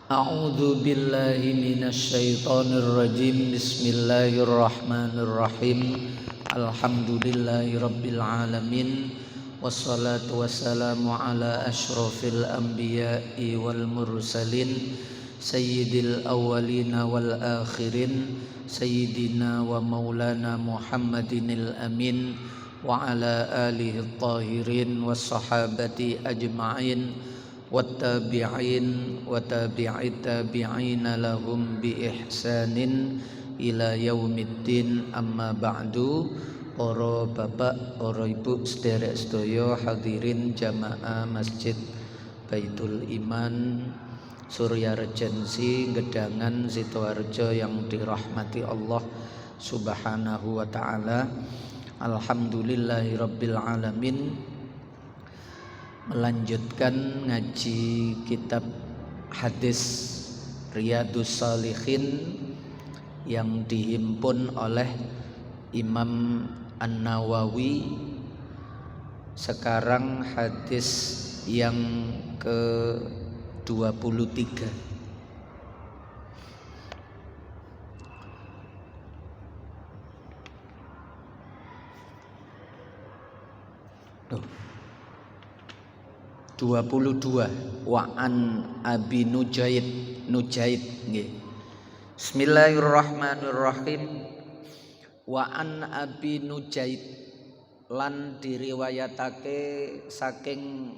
A'udzu billahi minasy syaithanir rajim. Bismillahirrahmanirrahim. Alhamdulillahirabbil alamin. Wassalatu wassalamu ala asyrofil anbiya'i wal mursalin sayyidil awwalina wal akhirin sayyidina wa maulana Muhammadinil amin wa ala alihi tahirin was sahabati ajma'in wattabi'in wa tabi'it tabi'ina lahum bi ihsanin ila yaumiddin. Amma ba'du. Para bapak, para ibu sederek sedaya hadirin jamaah Masjid Baitul Iman Surya Regensi Gedangan Sidoarjo yang dirahmati Allah Subhanahu wa taala. Alhamdulillahirabbil alamin. Melanjutkan ngaji kitab hadis Riyadhus Shalihin yang dihimpun oleh Imam An-Nawawi. Sekarang hadis yang ke-23. Tuh. 22. Wa an Abi Nujaid nggih. Bismillahirrahmanirrahim. Wa an Abi Nujaid lan diriwayatake saking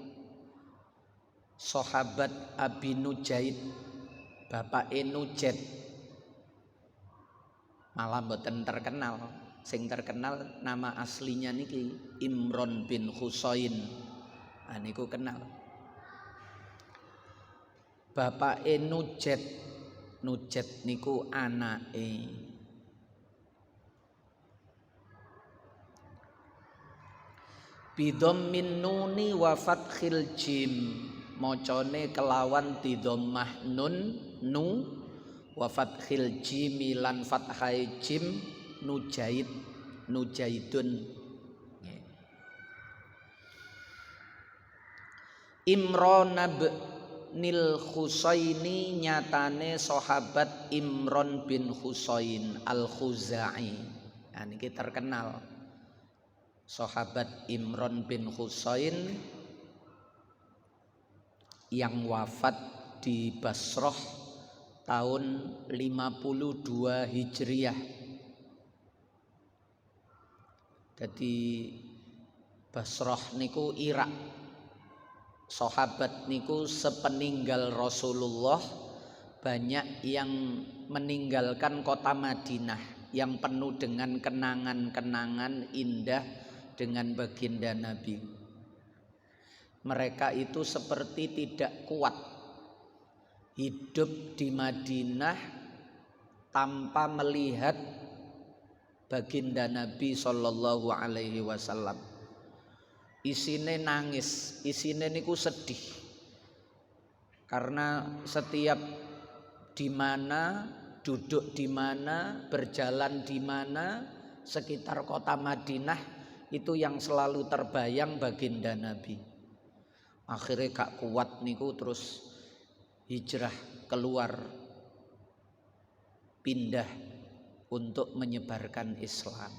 sahabat Abi Nujaid, bapake Nujaid. Malah mboten terkenal. Sing terkenal nama aslinya niki Imron bin Husain. Niku kenal. Bapake Nujaid niku anake. Bidhammin nuni wa fathil jim. Macane kelawan didhammah nun nu wa fathil jim lan fathai jim Nujaid Nujaidun. Imron bin Husaini nyatane sahabat Imron bin Husain Al-Khuzai. Niki terkenal. Sahabat Imron bin Husain yang wafat di Basrah tahun 52 Hijriah. Jadi Basrah niku Irak. Sahabat niku sepeninggal Rasulullah banyak yang meninggalkan kota Madinah yang penuh dengan kenangan-kenangan indah dengan baginda Nabi. Mereka itu seperti tidak kuat hidup di Madinah tanpa melihat baginda Nabi sallallahu alaihi wasallam. Isine nangis, isine niku sedih. Karena setiap di mana, duduk di mana, berjalan di mana, sekitar kota Madinah itu yang selalu terbayang baginda Nabi. Akhirnya gak kuat niku terus hijrah keluar, pindah untuk menyebarkan Islam.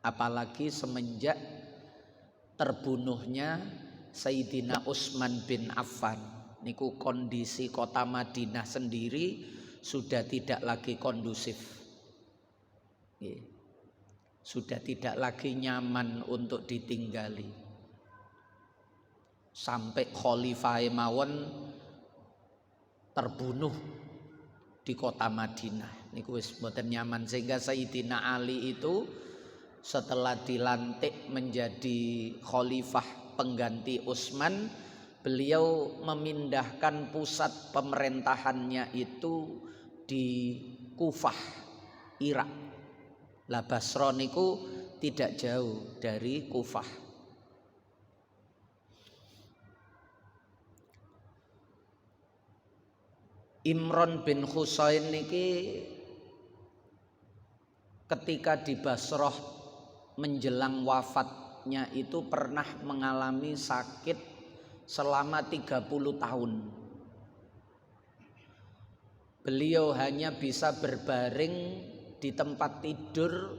Apalagi semenjak terbunuhnya Sayyidina Utsman bin Affan. Niku kondisi kota Madinah sendiri sudah tidak lagi kondusif. Sudah tidak lagi nyaman untuk ditinggali. Sampai Khalifah mawon terbunuh di kota Madinah. Niku wis mboten nyaman sehingga Sayyidina Ali itu setelah dilantik menjadi khalifah pengganti Utsman, beliau memindahkan pusat pemerintahannya itu di Kufah, Irak. Lah Basra niku tidak jauh dari Kufah. Imron bin Husain niki ketika di Basrah menjelang wafatnya itu pernah mengalami sakit selama 30 tahun. beliau hanya bisa berbaring di tempat tidur,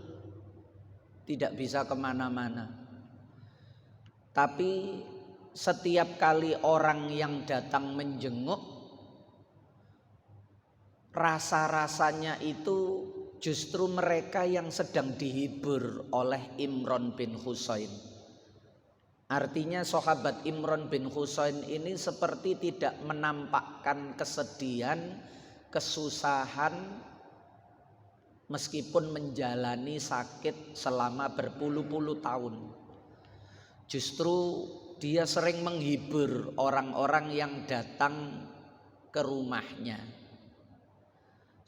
tidak bisa kemana-mana. Tapi setiap kali orang yang datang menjenguk, rasa-rasanya itu justru mereka yang sedang dihibur oleh Imran bin Husain. Artinya sahabat Imran bin Husain ini seperti tidak menampakkan kesedihan, kesusahan meskipun menjalani sakit selama berpuluh-puluh tahun. Justru dia sering menghibur orang-orang yang datang ke rumahnya.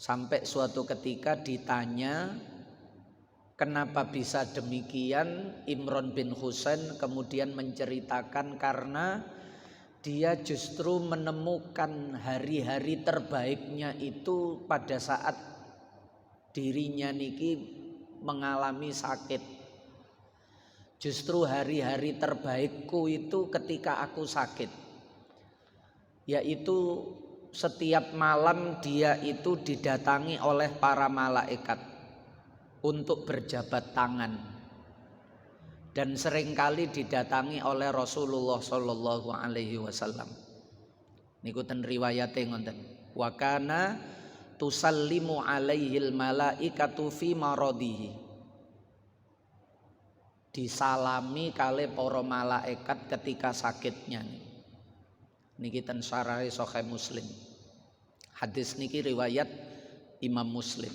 Sampai suatu ketika ditanya kenapa bisa demikian, Imran bin Husain kemudian menceritakan karena dia justru menemukan hari-hari terbaiknya itu pada saat dirinya niki mengalami sakit. Justru hari-hari terbaikku itu ketika aku sakit, yaitu setiap malam dia itu didatangi oleh para malaikat untuk berjabat tangan, dan seringkali didatangi oleh Rasulullah Shallallahu Alaihi Wasallam. Niku ten riwayate ngoten. Wa kana tusallimu alaihil malaikatu fi maradihi. Disalami kali para malaikat ketika sakitnya. Niki ten syarahe Sahih Muslim. Hadis niki riwayat Imam Muslim.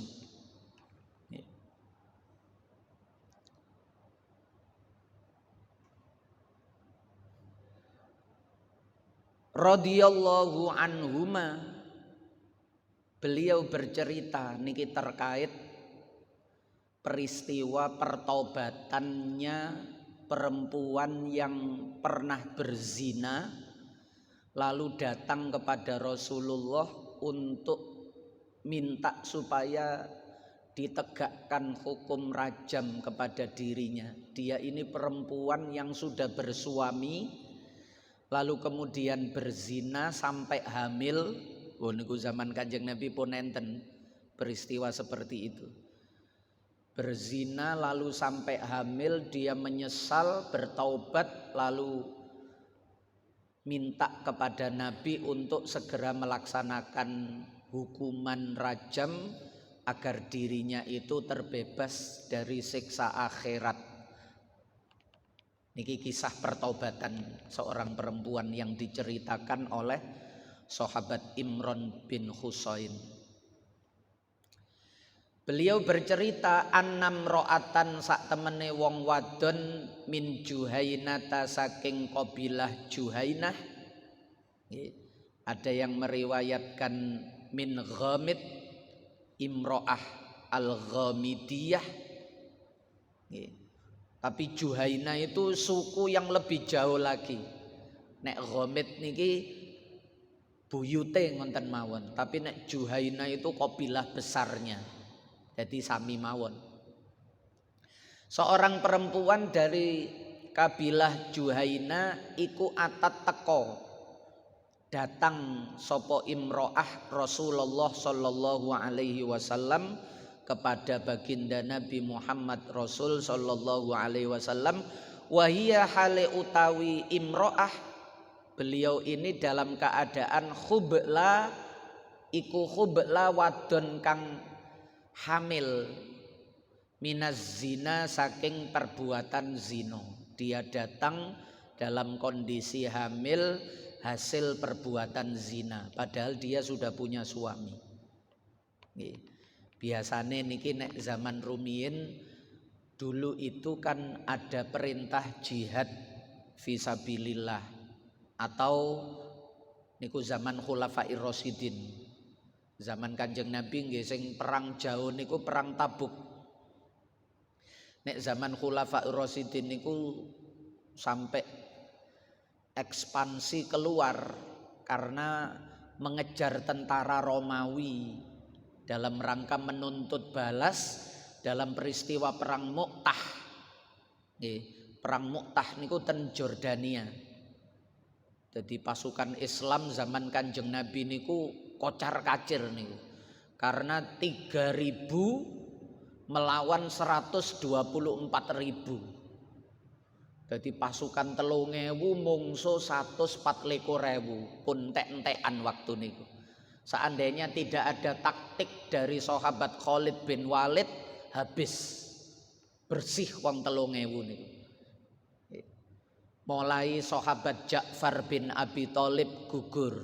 Radhiyallahu anhuma, beliau bercerita niki terkait peristiwa pertaubatannya perempuan yang pernah berzina lalu datang kepada Rasulullah untuk minta supaya ditegakkan hukum rajam kepada dirinya. Dia ini perempuan yang sudah bersuami lalu kemudian berzina sampai hamil. Oh niku zaman Kanjeng Nabi pun enten peristiwa seperti itu. Berzina lalu sampai hamil, dia menyesal, bertaubat, lalu minta kepada Nabi untuk segera melaksanakan hukuman rajam agar dirinya itu terbebas dari siksa akhirat. Niki kisah pertaubatan seorang perempuan yang diceritakan oleh sahabat Imran bin Husain. Beliau bercerita annam ro'atan sak temene wong wadon min Juhainata saking kabilah Juhainah. Ada yang meriwayatkan min Ghamid imro'ah al-Ghamidiyah. Tapi Juhainah itu suku yang lebih jauh lagi. Nek Ghamid niki buyute ngonten mawon, tapi nek Juhainah itu kabilah besarnya. Jadi sami mawon. Seorang perempuan dari kabilah Juhaina iku atat teko datang sopo imro'ah Rasulullah Sallallahu Alaihi Wasallam kepada baginda Nabi Muhammad Rasul Sallallahu Alaihi Wasallam. Wahia hale utawi imro'ah, beliau ini dalam keadaan khubla, iku khubla wadon kang hamil minaz zina saking perbuatan zino. Dia datang dalam kondisi hamil hasil perbuatan zina, padahal dia sudah punya suami. Biasanya niki nek zaman rumiyin dulu itu kan ada perintah jihad fisabilillah, atau niku zaman Khulafair Rasyidin. Zaman Kanjeng Nabi nggih sing perang jauh niku perang Tabuk. Nek zaman Khulafaur Rasyidin niku sampai ekspansi keluar karena mengejar tentara Romawi dalam rangka menuntut balas dalam peristiwa perang Mu'tah. Perang Mu'tah niku ten Jordania. Jadi pasukan Islam zaman Kanjeng Nabi niku kocar kacir niku. Karena 3.000 melawan 124.000. Jadi pasukan 3.000 mungsuh 124.000 pun entek-entekan waktu niku. Seandainya tidak ada taktik dari sahabat Khalid bin Walid, habis bersih wong 3.000 niku. Mulai sahabat Ja'far bin Abi Thalib gugur,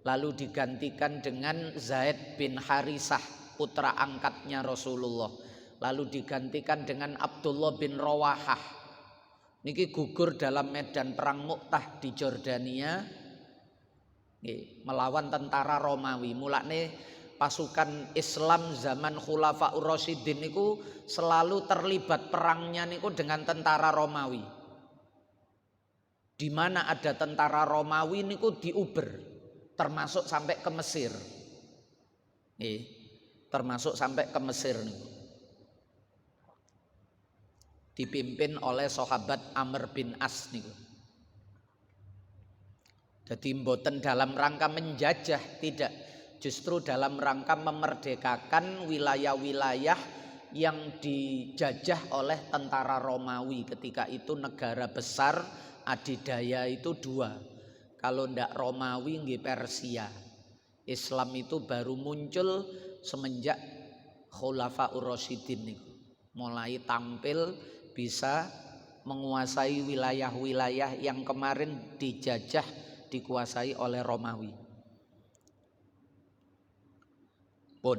lalu digantikan dengan Zaid bin Harisah, putra angkatnya Rasulullah. Lalu digantikan dengan Abdullah bin Rawahah. Niki gugur dalam medan perang Mu'tah di Jordania melawan tentara Romawi. Mulane pasukan Islam zaman Khulafaur Rasyidin niku selalu terlibat perangnya niku dengan tentara Romawi. Di mana ada tentara Romawi niku diuber, termasuk sampai ke Mesir. Termasuk sampai ke Mesir niku. Dipimpin oleh sahabat Amr bin As niku. Jadi mboten dalam rangka menjajah, tidak, justru dalam rangka memerdekakan wilayah-wilayah yang dijajah oleh tentara Romawi. Ketika itu negara besar adidaya itu 2. Kalau ndak Romawi nggih Persia. Islam itu baru muncul semenjak Khulafaur Rasyidin niku. Mulai tampil bisa menguasai wilayah-wilayah yang kemarin dijajah, dikuasai oleh Romawi. Pun.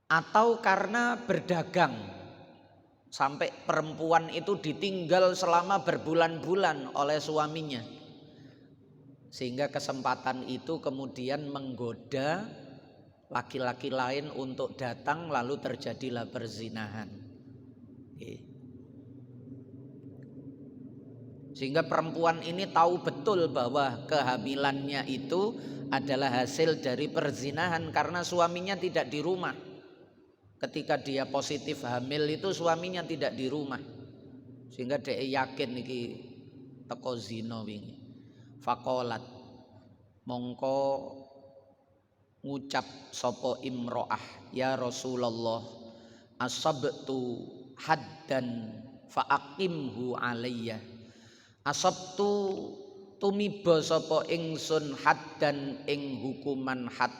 Atau karena berdagang, sampai perempuan itu ditinggal selama berbulan-bulan oleh suaminya. Sehingga kesempatan itu kemudian menggoda laki-laki lain untuk datang, lalu terjadilah perzinahan. Sehingga perempuan ini tahu betul bahwa kehamilannya itu adalah hasil dari perzinahan karena suaminya tidak di rumah. Ketika dia positif hamil itu suaminya tidak di rumah. Sehingga dia yakin iki teko zina wingi. Faqalat mongko ngucap sapa imro'ah, ya Rasulullah, asabtu haddan fa'aqimhu alayya. Asabtu tumiba sapa ingsun haddan ing hukuman had.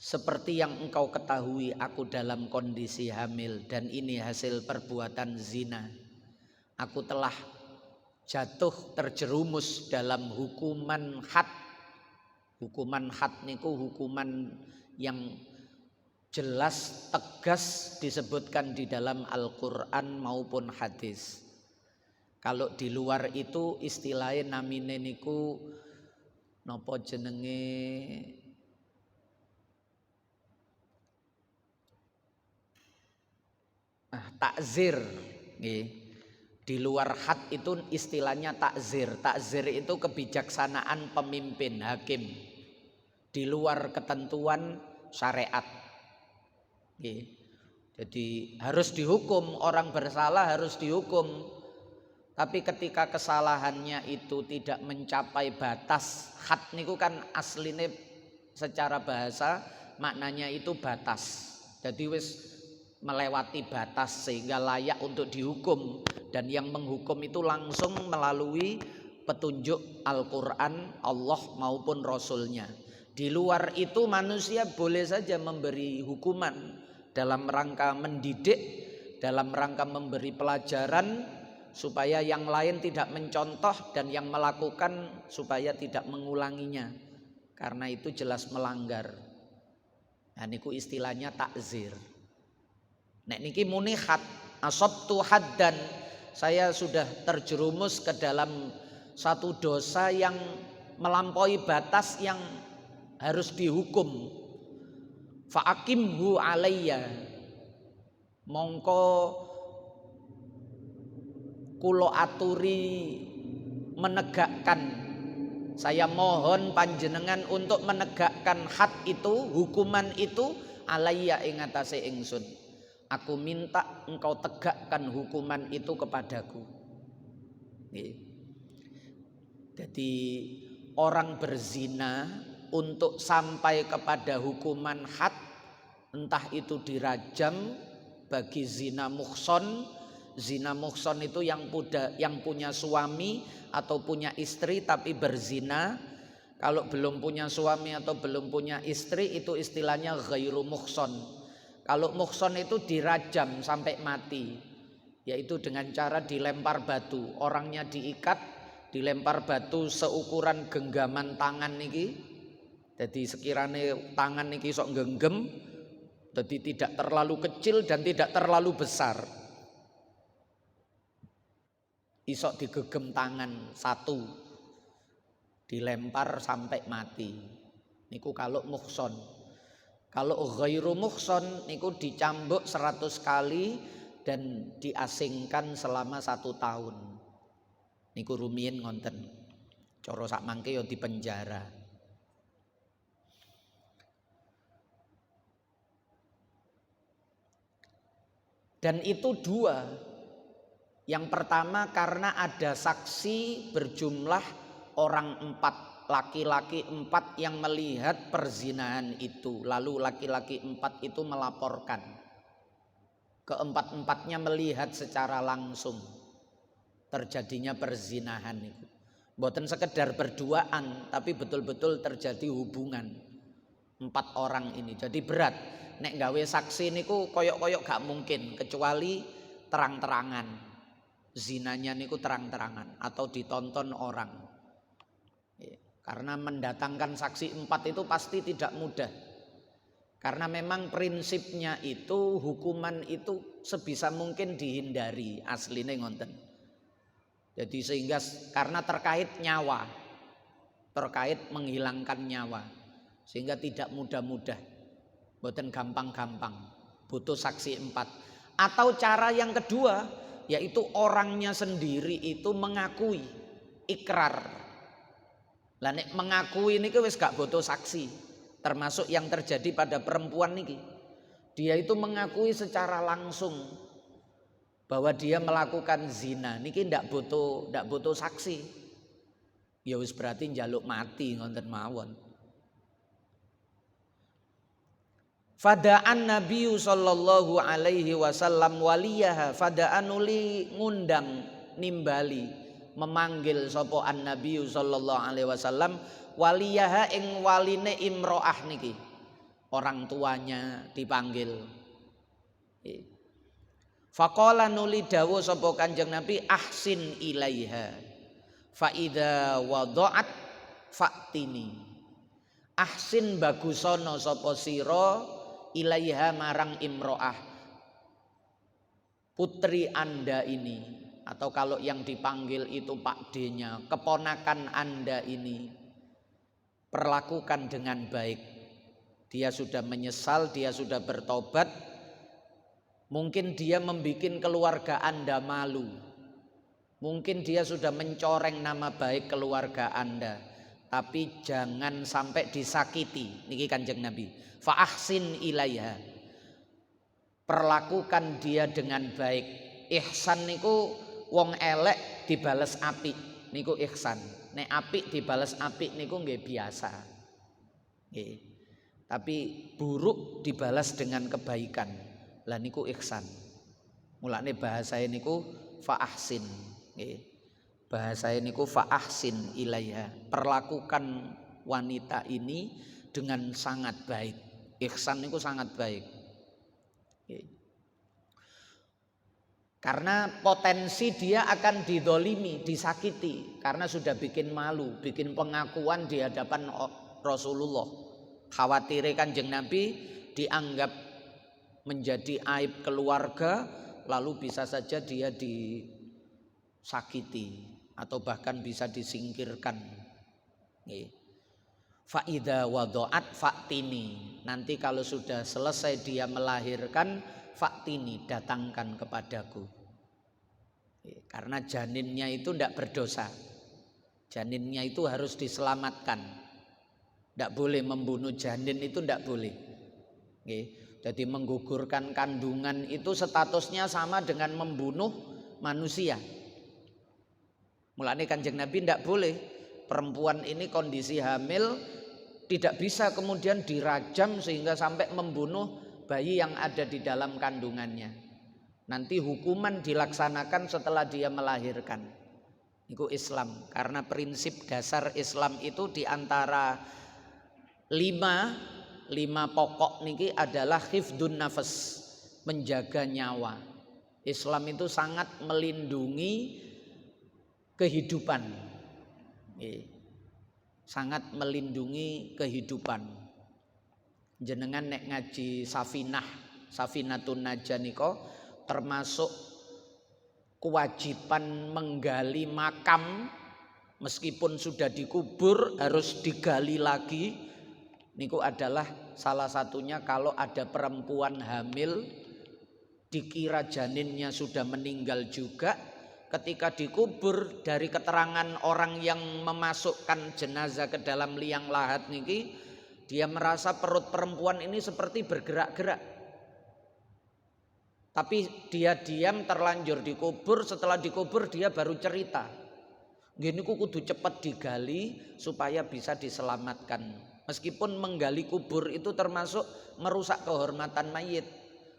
Seperti yang engkau ketahui aku dalam kondisi hamil dan ini hasil perbuatan zina. Aku telah jatuh terjerumus dalam hukuman had. Hukuman had niku hukuman yang jelas tegas disebutkan di dalam Al-Quran maupun hadis. Kalau di luar itu istilahnya namine niku nopo jenenge takzir. Di luar had itu istilahnya takzir. Takzir itu kebijaksanaan pemimpin hakim. Di luar ketentuan syariat. Jadi harus dihukum, orang bersalah harus dihukum. Tapi ketika kesalahannya itu tidak mencapai batas, had niku kan aslinya secara bahasa maknanya itu batas. Jadi wis melewati batas sehingga layak untuk dihukum, dan yang menghukum itu langsung melalui petunjuk Al-Quran Allah maupun Rasulnya. Di luar itu manusia boleh saja memberi hukuman dalam rangka mendidik, dalam rangka memberi pelajaran supaya yang lain tidak mencontoh dan yang melakukan supaya tidak mengulanginya, karena itu jelas melanggar. Nah niku istilahnya takzir. Nek niki muni had, asabtu haddan, saya sudah terjerumus ke dalam satu dosa yang melampaui batas yang harus dihukum. Fa'aqimhu alayya, mongko kulo aturi menegakkan, saya mohon panjenengan untuk menegakkan had itu, hukuman itu alayya ing atase ingsun. Aku minta engkau tegakkan hukuman itu kepadaku. Jadi orang berzina untuk sampai kepada hukuman had, entah itu dirajam bagi zina muhson. Zina muhson itu yang punya suami atau punya istri tapi berzina. Kalau belum punya suami atau belum punya istri itu istilahnya ghairu muhson. Kalau muhson itu dirajam sampai mati, yaitu dengan cara dilempar batu. Orangnya diikat, dilempar batu seukuran genggaman tangan niki. Jadi sekiranya tangan niki sok genggam, jadi tidak terlalu kecil dan tidak terlalu besar. Isok digegem tangan satu, dilempar sampai mati. Niku kalau muhson. Kalau ghairu muhson niku dicambuk 100 kali dan diasingkan selama 1 tahun. Niku rumiyin ngonten. Cara sak mangke ya dipenjara. Dan itu 2. Yang pertama karena ada saksi berjumlah orang 4, laki-laki 4 yang melihat perzinahan itu. Lalu laki-laki 4 itu melaporkan. Keempat-empatnya melihat secara langsung terjadinya perzinahan itu. Bukan sekedar berduaan, tapi betul-betul terjadi hubungan 4 orang ini. Jadi berat. Nek gawe saksi niku koyok-koyok gak mungkin kecuali terang-terangan. Zinanya niku terang-terangan atau ditonton orang. Karena mendatangkan saksi 4 itu pasti tidak mudah. Karena memang prinsipnya itu hukuman itu sebisa mungkin dihindari, asline ngonten. Jadi sehingga karena terkait nyawa, terkait menghilangkan nyawa, sehingga tidak mudah-mudah, boten gampang-gampang, butuh saksi 4. Atau cara yang kedua, yaitu orangnya sendiri itu mengakui, ikrar. Lah nek mengakui niki wis gak butuh saksi, termasuk yang terjadi pada perempuan niki. Dia itu mengakui secara langsung bahwa dia melakukan zina. Niki ndak butuh saksi. Ya wis berarti njaluk mati ngonten mawon. Fada'an Nabi sallallahu alaihi wasallam waliyaha. Fada'an uli ngundang nimbali memanggil sapa an Nabi sallallahu alaihi wasallam waliyaha ing waline imro'ah niki. Orang tuanya dipanggil. Faqala nuli dawuh sapa Kanjeng Nabi ahsin ilaiha fa idza wada'at fa'tini. Ahsin bagusono sapa sira ilaiha marang imro'ah, putri Anda ini, atau kalau yang dipanggil itu Pak D-nya, keponakan Anda ini, perlakukan dengan baik. Dia sudah menyesal, dia sudah bertobat. Mungkin dia membuat keluarga Anda malu. Mungkin dia sudah mencoreng nama baik keluarga Anda. Tapi jangan sampai disakiti. Niki Kanjeng Nabi. Fa ahsin ilaiha. Perlakukan dia dengan baik. Ihsan niku wong elek dibales apik. Niku ihsan. Nek apik dibales apik niku nggih biasa. Nggih. Tapi buruk dibalas dengan kebaikan. Lah niku ihsan. Mulane bahasa niku fa ahsin. Nggih. Bahasa niku fa ahsin ilaiha. Perlakukan wanita ini dengan sangat baik. Ihsan niku sangat baik. Karena potensi dia akan didolimi, disakiti. Karena sudah bikin malu, bikin pengakuan di hadapan Rasulullah. Khawatir Kanjeng Nabi dianggap menjadi aib keluarga, lalu bisa saja dia disakiti atau bahkan bisa disingkirkan. Fa'idha wado'at fa'tini. Nanti kalau sudah selesai dia melahirkan, fa'tini, datangkan kepadaku. Karena janinnya itu tidak berdosa. Janinnya itu harus diselamatkan. Tidak boleh membunuh janin, itu tidak boleh. Jadi menggugurkan kandungan itu statusnya sama dengan membunuh manusia. Mulane Kanjeng Nabi tidak boleh. perempuan ini kondisi hamil tidak bisa kemudian dirajam sehingga sampai membunuh bayi yang ada di dalam kandungannya. Nanti hukuman dilaksanakan setelah dia melahirkan. Itu Islam, karena prinsip dasar Islam itu diantara lima pokok niki adalah hifdun nafas, menjaga nyawa. Islam itu sangat melindungi kehidupan, sangat melindungi kehidupan. Jenengan nek ngaji Safinatun Najah niko termasuk kewajiban menggali makam meskipun sudah dikubur harus digali lagi. Niku adalah salah satunya kalau ada perempuan hamil dikira janinnya sudah meninggal juga, ketika dikubur dari keterangan orang yang memasukkan jenazah ke dalam liang lahat niki, dia merasa perut perempuan ini seperti bergerak-gerak. Tapi dia diam terlanjur dikubur, setelah dikubur dia baru cerita. Gini kudu cepat digali supaya bisa diselamatkan. Meskipun menggali kubur itu termasuk merusak kehormatan mayit,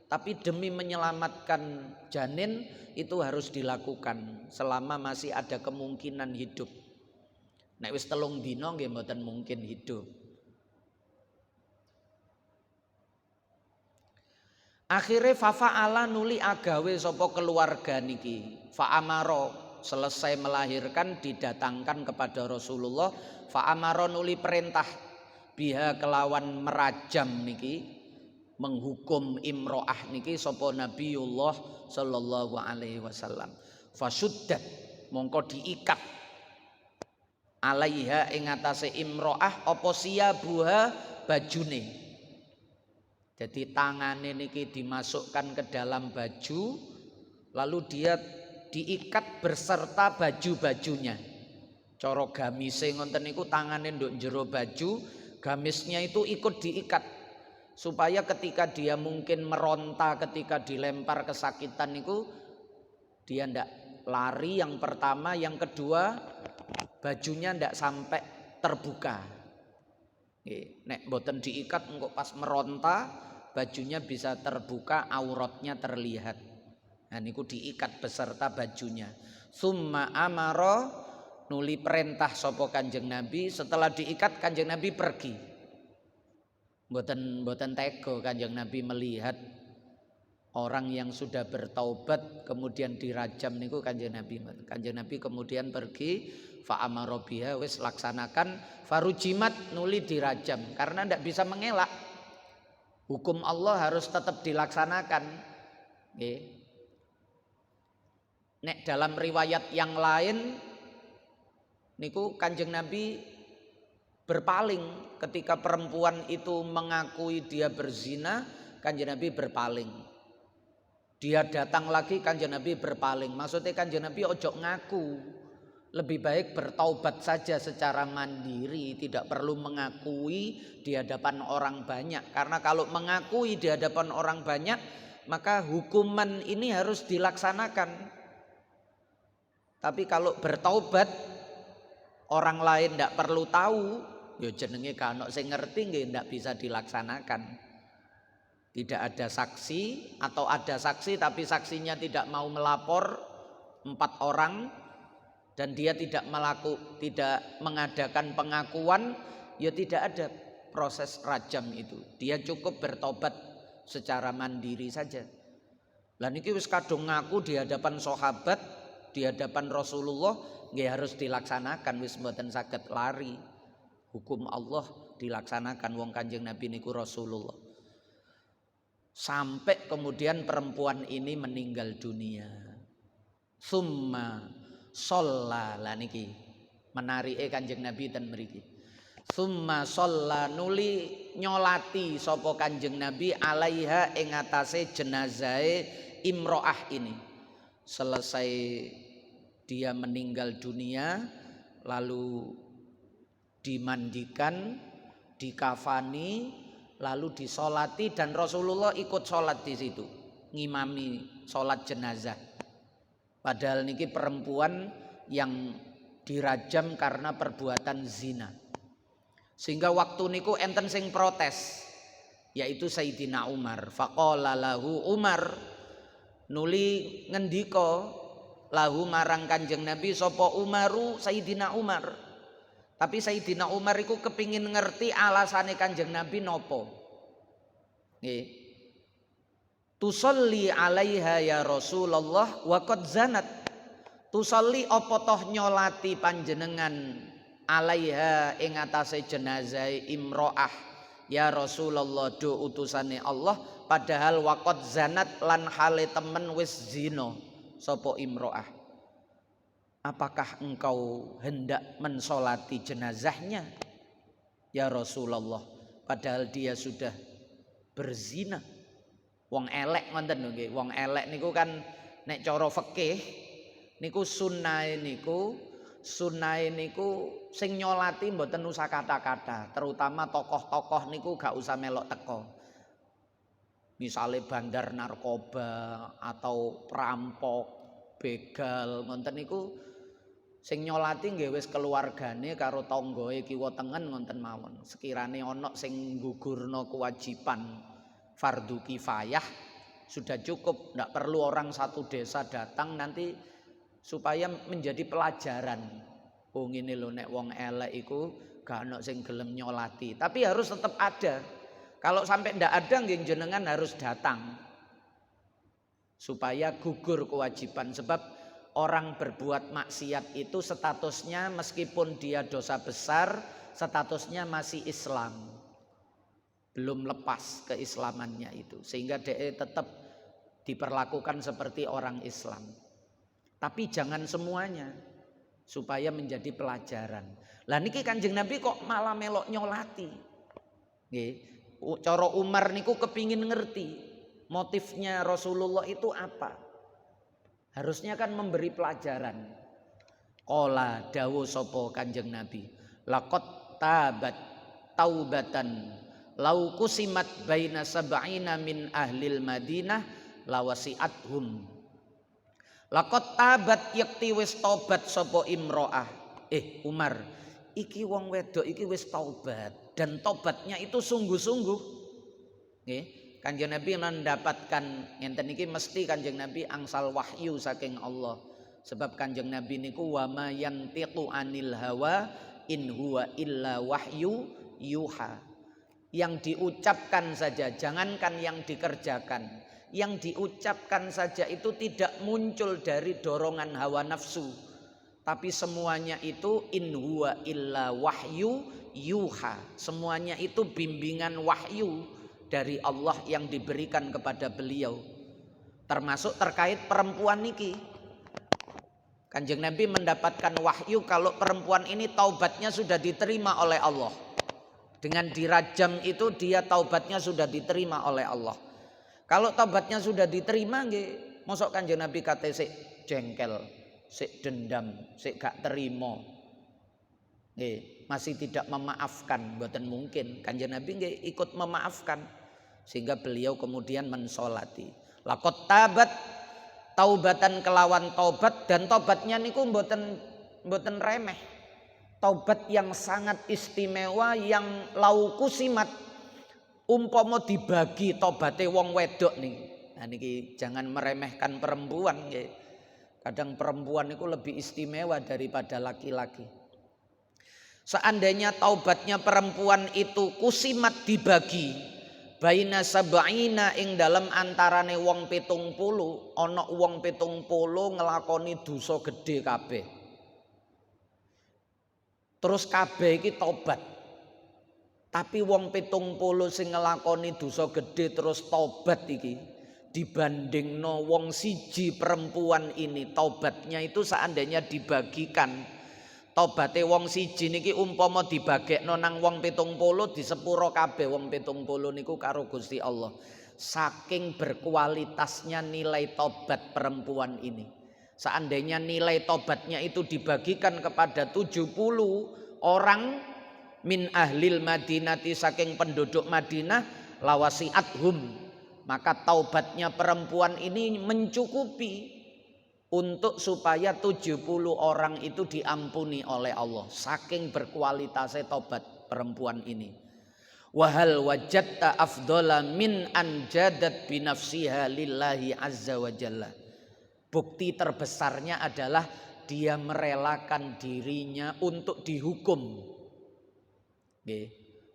tapi demi menyelamatkan janin itu harus dilakukan selama masih ada kemungkinan hidup. Nek wis 3 dina nggih mboten mungkin hidup. Akhirnya fafa'ala nuli agawe sopo keluarga niki. Fa'amaro selesai melahirkan didatangkan kepada Rasulullah. Fa'amaro nuli perintah biha kelawan merajam niki, menghukum imro'ah niki sopo Nabiullah sallallahu alaihi wasallam. Fasuddat mongko diikat alaiha ing atase imro'ah apa siyabuha bajune. Jadi tangannya niki dimasukkan ke dalam baju, lalu dia diikat berserta baju-bajunya. Coro gamise ngoten niku tangannya nduk jero baju, gamisnya itu ikut diikat supaya ketika dia mungkin meronta ketika dilempar kesakitan niku dia ndak lari yang pertama, yang kedua bajunya ndak sampai terbuka. Nek boten diikat engko pas meronta bajunya bisa terbuka, auratnya terlihat. Nah niku diikat beserta bajunya. Summa amara nuli perintah sapa Kanjeng Nabi, setelah diikat Kanjeng Nabi pergi. Mboten tega Kanjeng Nabi melihat orang yang sudah bertaubat kemudian dirajam niku Kanjeng Nabi. Kanjeng Nabi kemudian pergi, fa amara biha, wis laksanakan, farujimat nuli dirajam karena ndak bisa mengelak. Hukum Allah harus tetap dilaksanakan. Nek dalam riwayat yang lain niku Kanjeng Nabi berpaling ketika perempuan itu mengakui dia berzina, Kanjeng Nabi berpaling. Dia datang lagi, Kanjeng Nabi berpaling. Maksudnya Kanjeng Nabi ojo ngaku. Lebih baik bertaubat saja secara mandiri, tidak perlu mengakui di hadapan orang banyak. Karena kalau mengakui di hadapan orang banyak, maka hukuman ini harus dilaksanakan. Tapi kalau bertaubat, orang lain tidak perlu tahu, ya jenenge kanok sing ngerti nggih ndak bisa dilaksanakan. Tidak ada saksi atau ada saksi tapi saksinya tidak mau melapor 4 orang. Dan dia tidak mengadakan pengakuan, ya tidak ada proses rajam itu. Dia cukup bertobat secara mandiri saja. Lah niki wis kadung ngaku di hadapan sahabat, di hadapan Rasulullah, nggih harus dilaksanakan, wis mboten saged lari. Hukum Allah dilaksanakan wong Kanjeng Nabi niku Rasulullah. Sampai kemudian perempuan ini meninggal dunia. Summa sholla lah niki menarike Kanjeng Nabi ten mriki. Summa sholla nuli nyolati sapa Kanjeng Nabi alaiha ing atase jenazahe imro'ah ini. Selesai dia meninggal dunia lalu dimandikan, dikafani, lalu disolati dan Rasulullah ikut sholat di situ, ngimami sholat jenazah. Padahal niki perempuan yang dirajam karena perbuatan zina. Sehingga waktu niku enten sing protes, yaitu Sayyidina Umar. Faqala lahu Umar, nuli ngendika lahu marang Kanjeng Nabi sapa Umaru, Sayyidina Umar. Tapi Sayyidina Umar iku kepingin ngerti alasane Kanjeng Nabi nopo. Nggih. Tusolli alaiha ya Rasulullah wa qad zanat. Tusolli apa toh nyolati panjenengan alaiha ing atase jenazah imro'ah ya Rasulullah do utusane Allah, padahal waqad zanat lan hale temen wis zina sapa imro'ah. Apakah engkau hendak mensolati jenazahnya ya Rasulullah, padahal dia sudah berzina. Wong elek ngoten nggih. Wong elek niku kan nek cara fikih niku sunnahe niku sing nyolati mboten usah kata-kata, terutama tokoh-tokoh niku gak usah melok teko. Misale bandar narkoba atau perampok, begal, ngoten niku sing nyolati nggih wis keluargane karo tanggae kiwa tengen ngoten mawon. Sekirane ana sing nggugurna kewajiban fardu kifayah sudah cukup, ndak perlu orang satu desa datang nanti, supaya menjadi pelajaran. Oh ngene lho nek wong elek iku gak ono sing gelem nyolati, tapi harus tetap ada. Kalau sampai ndak ada nggih jenengan harus datang supaya gugur kewajiban. Sebab orang berbuat maksiat itu statusnya meskipun dia dosa besar, statusnya masih Islam, belum lepas keislamannya itu, sehingga dia tetap diperlakukan seperti orang Islam. Tapi jangan semuanya, supaya menjadi pelajaran. Lah niki Kanjeng Nabi kok malah melok nyolati. Nggih, cara Umar niku kepingin ngerti motifnya Rasulullah itu apa. Harusnya kan memberi pelajaran. Qala dawu sapa Kanjeng Nabi, laqad tabat taubatan lau kusimat baina sab'ina min ahlil Madinah lawasi'athum. Laqad tabat yakti wis taubat sapa imro'ah. Umar, iki wong wedok iki wis taubat, dan taubatnya itu sungguh-sungguh. Nggih, Kanjeng Nabi mendapatkan ngenten iki mesti Kanjeng Nabi angsal wahyu saking Allah. Sebab Kanjeng Nabi niku wa ma yantiqu anil hawa in huwa illa wahyu yuha. Yang diucapkan saja, jangankan yang dikerjakan, yang diucapkan saja itu tidak muncul dari dorongan hawa nafsu, tapi semuanya itu in huwa illa wahyu yuha. Semuanya itu bimbingan wahyu dari Allah yang diberikan kepada beliau, termasuk terkait perempuan niki. Kanjeng Nabi mendapatkan wahyu kalau perempuan ini taubatnya sudah diterima oleh Allah. Dengan dirajam itu dia taubatnya sudah diterima oleh Allah. Kalau taubatnya sudah diterima nggih, mosok Kanjeng Nabi kate sik jengkel, sik dendam, sik gak terima. Nggih, masih tidak memaafkan, mboten mungkin. Kanjeng Nabi nggih ikut memaafkan, sehingga beliau kemudian mensolati. Laqad tabat taubatan kelawan taubat, dan taubatnya niku mboten remeh. Taubat yang sangat istimewa, yang laukusimat, umpama dibagi taubate wong wedok nih. Nah niki jangan meremehkan perempuan nggih. Kadang perempuan itu lebih istimewa daripada laki-laki. Seandainya taubatnya perempuan itu kusimat dibagi baina sab'ina ing dalam antarane wong 70, ana wong 70 ngelakoni dosa gede kabeh. Terus kabeh iki tobat. Tapi wong 70 sing ngelakoni dosa gede terus tobat iki, dibandingno wong siji perempuan ini tobatnya itu seandainya dibagikan, tobate wong siji niki umpama dibagekno nang wong 70 disepuro kabeh wong 70 niku karo Gusti Allah. Saking berkualitasnya nilai tobat perempuan ini. Seandainya nilai tobatnya itu dibagikan kepada 70 orang min ahlil Madinati saking penduduk Madinah lawasi'athum, maka taubatnya perempuan ini mencukupi untuk supaya 70 orang itu diampuni oleh Allah. Saking berkualitasnya tobat perempuan ini. Wahal wajadta afdhala min anjadat binafsiha lillahi azza wa jalla. Bukti terbesarnya adalah dia merelakan dirinya untuk dihukum.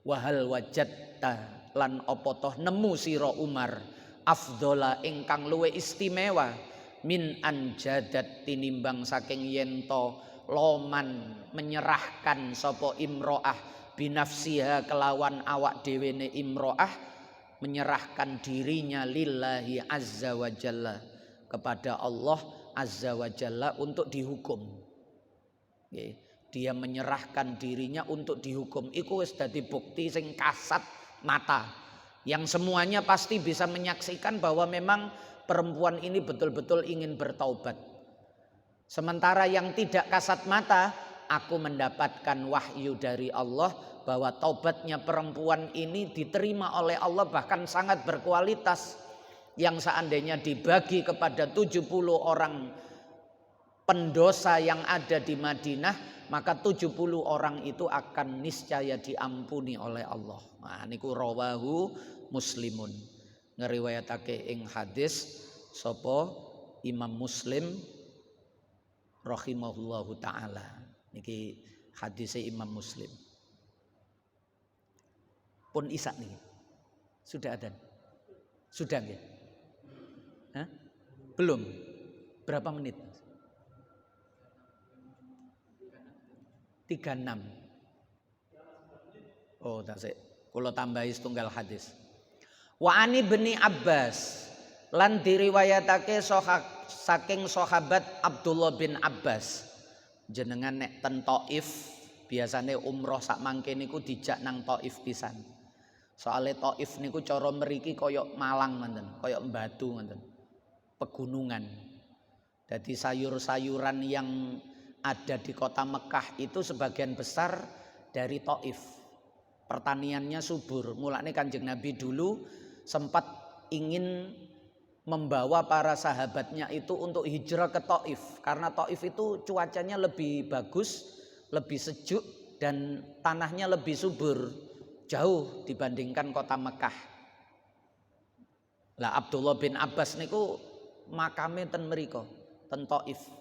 Wahal wajadta lan opo toh nemu sira Umar afdhala ingkang luwe istimewa min anjadat tinimbang saking yento loman menyerahkan sapa imro'ah binafsiha kelawan awak dewene imro'ah menyerahkan dirinya lillahi azza wa jalla kepada Allah azza wa jalla untuk dihukum. Dia menyerahkan dirinya untuk dihukum. Iku wis dadi bukti sing kasat mata yang semuanya pasti bisa menyaksikan bahwa memang perempuan ini betul-betul ingin bertaubat. Sementara yang tidak kasat mata, aku mendapatkan wahyu dari Allah bahwa taubatnya perempuan ini diterima oleh Allah, bahkan sangat berkualitas. Yang seandainya dibagi kepada 70 orang pendosa yang ada di Madinah, maka 70 orang itu akan niscaya diampuni oleh Allah. Nah niku rawahu Muslimun. Ngeriwayatake ing hadis sapa Imam Muslim rahimahullahu taala. Niki hadise Imam Muslim. Pun isak niki. Sudah adzan? Sudah nggih? Hah? Belum. Berapa menit? 36. Oh, tak sik. Kula tambahi setunggal hadis. Wa ani bin Abbas lan diriwayatake saking sahabat Abdullah bin Abbas. Jenengan nek ten Taif biasane umroh sak mangke niku dijak nang Taif pisan. Soale Taif niku cara mriki kaya Malang ngoten, kaya Batu ngoten. Pegunungan. Jadi sayur-sayuran yang ada di kota Mekah itu sebagian besar dari Taif. Pertaniannya subur. Mulane Kanjeng Nabi dulu sempat ingin membawa para sahabatnya itu untuk hijrah ke Taif. Karena Taif itu cuacanya lebih bagus, lebih sejuk dan tanahnya lebih subur. Jauh dibandingkan kota Mekah. Lah Abdullah bin Abbas niku makame ten mriko, ten Taif.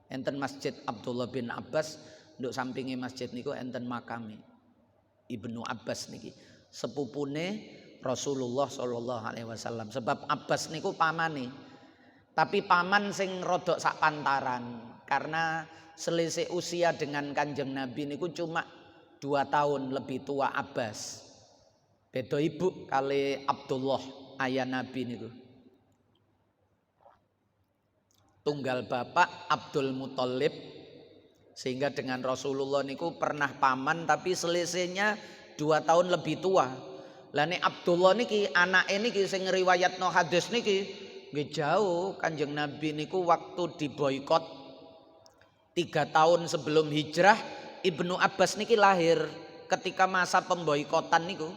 Enten Masjid Abdullah bin Abbas, nduk sampingi masjid niku enten makame Ibnu Abbas niki. Sepupune Rasulullah sallallahu alaihi wasallam. Sebab Abbas niku pamane. Tapi paman sing rodok sak pantaran karena selisih usia dengan Kanjeng Nabi niku cuma 2 tahun lebih tua Abbas. Beda ibu kali Abdullah ayah Nabi niku. Tunggal bapak Abdul Muthalib, sehingga dengan Rasulullah niku pernah paman tapi selisihnya 2 tahun lebih tua. Lah nek Abdullah niki anake niki sing ngriwayatno hadis niki nggih jauh. Kanjeng Nabi niku waktu diboikot 3 tahun sebelum hijrah, Ibnu Abbas niki lahir ketika masa pemboikotan niku.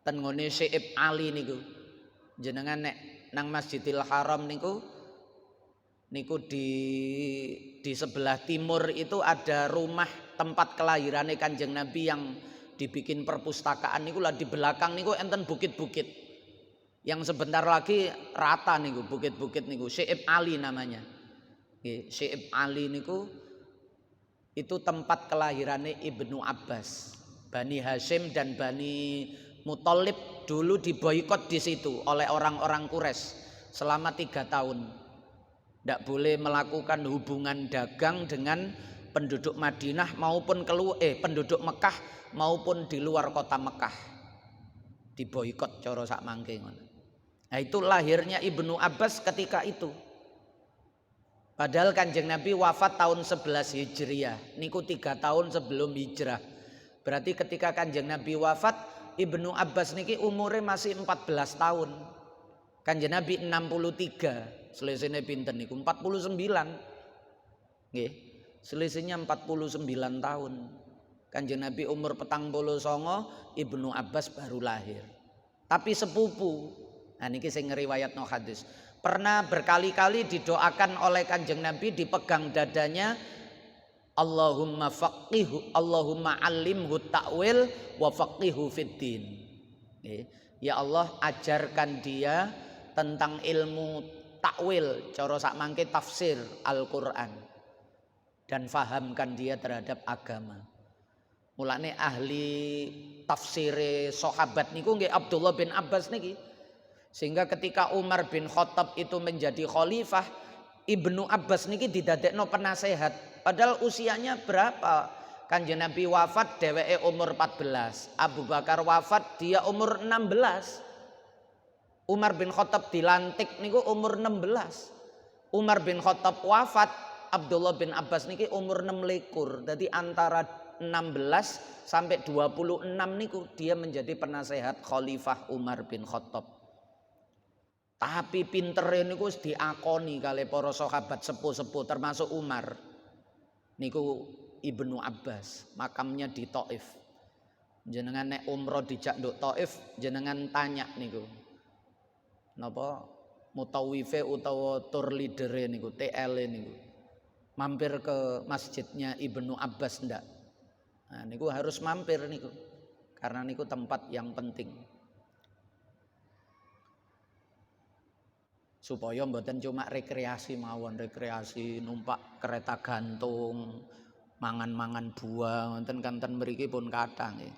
Ten ngene Syekh Ali niku. Jenengan nek nang Masjidil Haram niku di sebelah timur itu ada rumah tempat kelahirannya Kanjeng Nabi yang dibikin perpustakaan niku lah. Di belakang niku enten bukit-bukit yang sebentar lagi rata niku, bukit-bukit niku. Syekh Ali namanya. Syekh Ali niku itu tempat kelahirannya Ibnu Abbas. Bani Hashim dan Bani Muthalib dulu diboikot di situ oleh orang-orang Quraisy selama 3 tahun. Tidak boleh melakukan hubungan dagang dengan penduduk Madinah maupun penduduk Mekah maupun di luar kota Mekah. Diboikot cara sak mangke ngono. Nah itu lahirnya Ibnu Abbas ketika itu. Padahal Kanjeng Nabi wafat tahun 11 Hijriah. Niku 3 tahun sebelum hijrah. Berarti ketika Kanjeng Nabi wafat, Ibnu Abbas niki umurnya masih 14 tahun. Kanjeng Nabi 63. Selisihnya pinten niku 49. Nggih. Selisihnya 49 tahun. Kanjeng Nabi umur 49, Ibnu Abbas baru lahir. Tapi sepupu. Nah niki sing ngriwayatno hadis. Pernah berkali-kali didoakan oleh Kanjeng Nabi, dipegang dadanya, Allahumma faqihu, Allahumma alimhu ta'wil wa faqihu fiddin. Ya Allah, ajarkan dia tentang ilmu takwil, cara sak mangke tafsir Al-Qur'an, dan fahamkan dia terhadap agama. Mulane ahli tafsire sahabat niku nggih Abdullah bin Abbas niki. Sehingga ketika Umar bin Khattab itu menjadi khalifah, Ibnu Abbas niki didadekno penasehat. Padahal usianya berapa? Kanjeng Nabi wafat dheweke umur 14. Abu Bakar wafat dia umur 16. Umar bin Khattab dilantik niku umur 16. Umar bin Khattab wafat, Abdullah bin Abbas niki umur 26. Jadi antara 16 sampai 26 niku dia menjadi penasehat Khalifah Umar bin Khattab. Tapi pintere niku wis diakoni kali para sahabat sepuh-sepuh termasuk Umar. Niku Ibnu Abbas, makamnya di Taif. Jenengan nek umroh dijak nduk Taif, jenengan tanya niku. Napa mutawife utawa tour leader niku, TL niku. Mampir ke masjidnya Ibnu Abbas ndak? Nah, niku harus mampir niku. Karena niku tempat yang penting. Supaya mboten cuma rekreasi mawon, rekreasi numpak kereta gantung, mangan-mangan buah, wonten kanten mriki pun kathah nggih.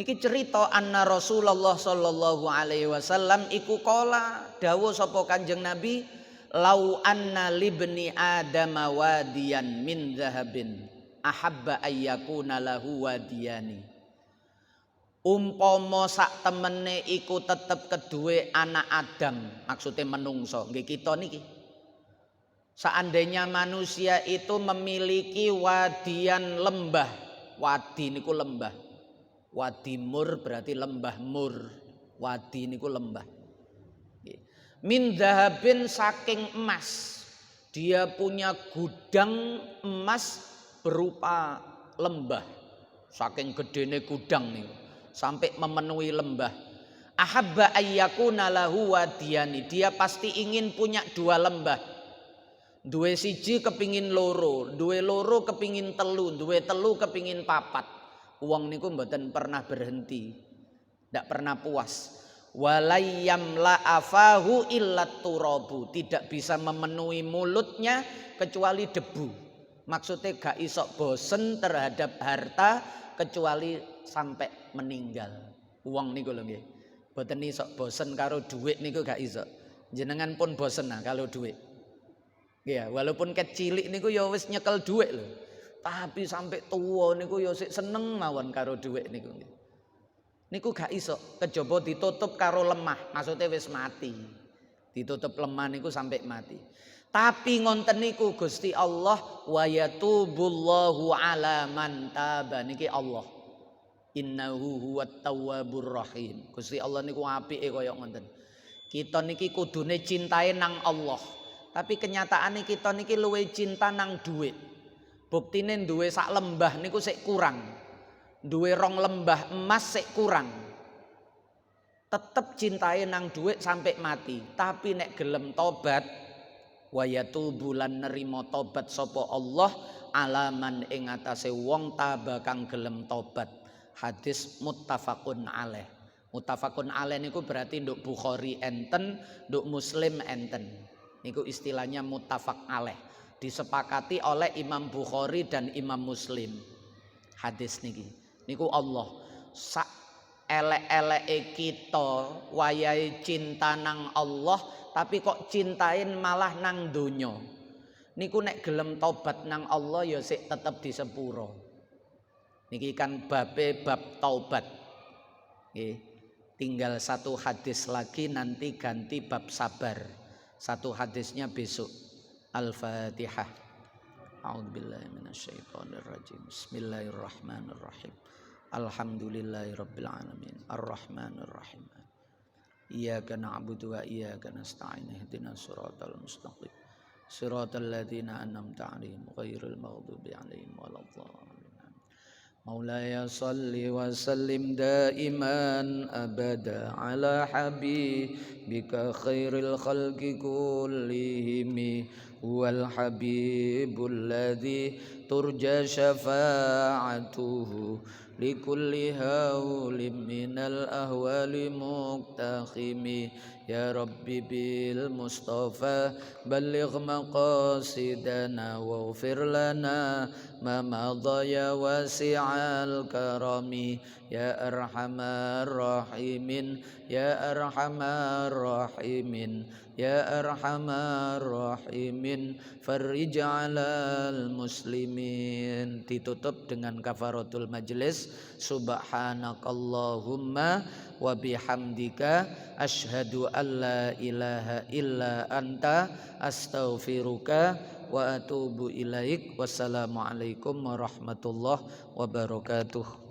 Niki cerita anna Rasulullah sallallahu alaihi wasallam iku qala dawuh sapa Kanjeng Nabi, lau anna libni adama wadiyan min zahabin ahabba ayyakuna lahu wadiyani. Umpama sak temene iku tetep keduwe anak Adam, maksudnya menungso, nggih kita niki. Seandainya manusia itu memiliki wadian lembah, wadi niku lembah. Wadi mur berarti lembah mur, wadi niku lembah. Min zahabin saking emas, dia punya gudang emas berupa lembah, saking gedene gudang niku sampai memenuhi lembah. Ahabba ayyakuna lahu wadiyani, dia pasti ingin punya dua lembah. Duwe siji kepingin loro, duwe loro kepingin telu, duwe telu kepingin papat. Uang niku mboten pernah berhenti, ndak pernah puas. Walayyam la afahu illat turabu, tidak bisa memenuhi mulutnya kecuali debu. Maksudnya gak iso bosen terhadap harta kecuali sampai meninggal. Uang niku lho nggih. Mboten iso bosen karo duit niku gak iso. Jenengan pun bosen nah kalau duit. Ya, walaupun kecilik niku ya wis nyekel duit lho. Tapi sampai tua niku ya sik seneng mawon karo dhuwit niku. Niku gak iso, kejaba ditutup karo lemah, maksudnya wis mati. Ditutup lemah niku sampai mati. Tapi ngonten niku Gusti Allah, wa yatubullahu ala man taba, niki Allah. Innahu huwat tawwabur rahim. Gusti Allah niku apike kaya ngoten. Kita niki kudune cintae nang Allah. Tapi kenyataane kita niki luwih cinta nang dhuwit. Buktine duwe sak lembah niku sik kurang. Duwe rong lembah emas sik kurang. Tetep cintae nang dhuwit sampai mati. Tapi nek gelem tobat, wa yatubu lan nerima tobat sapa Allah alaman ing atase wong taba kang gelem tobat. Hadis muttafaqun alaih. Muttafaqun alaih niku berarti nduk Bukhari enten, nduk Muslim enten. Niku istilahnya muttafaq alaih. Disepakati oleh Imam Bukhari dan Imam Muslim. Hadis niki niku Allah sak elek-eleke kita wayahe cinta nang Allah tapi kok cintain malah nang donya. Niku nek gelem tobat nang Allah ya sik tetep di sepuro. Niki kan babe bab taubat. Nggih. Tinggal satu hadis lagi nanti ganti bab sabar. Satu hadisnya besok. Al-Fatihah. A'udzubillahi minasyaitonirrajim. Bismillahirrahmanirrahim. Alhamdulillahirabbil alamin. Arrahmanirrahim. Iyyaka na'budu wa iyyaka nasta'in. Ihdinas siratal mustaqim. Siratal ladzina an'amta 'alaihim ghairil maghdubi 'alaihim waladdallin. مولاي صل وسلم دائما أبدا على حبيبك خير الخلق كلهم هو الحبيب الذي ترجى شفاعته لكل هول من الأهوال مقتحم يا ربي بالمصطفى بلغ مقاصدنا واغفر لنا ما مضى يا واسع الكرم يا أرحم الراحمين يا أرحم الراحمين يا أرحم الراحمين فرج على المسلمين. Ditutup dengan kafaratul majlis. Subhanakallahumma wa bihamdika asyhadu an la ilaha illa anta astaghfiruka wa atubu ilaik. Wassalamualaikum warahmatullahi wabarakatuh.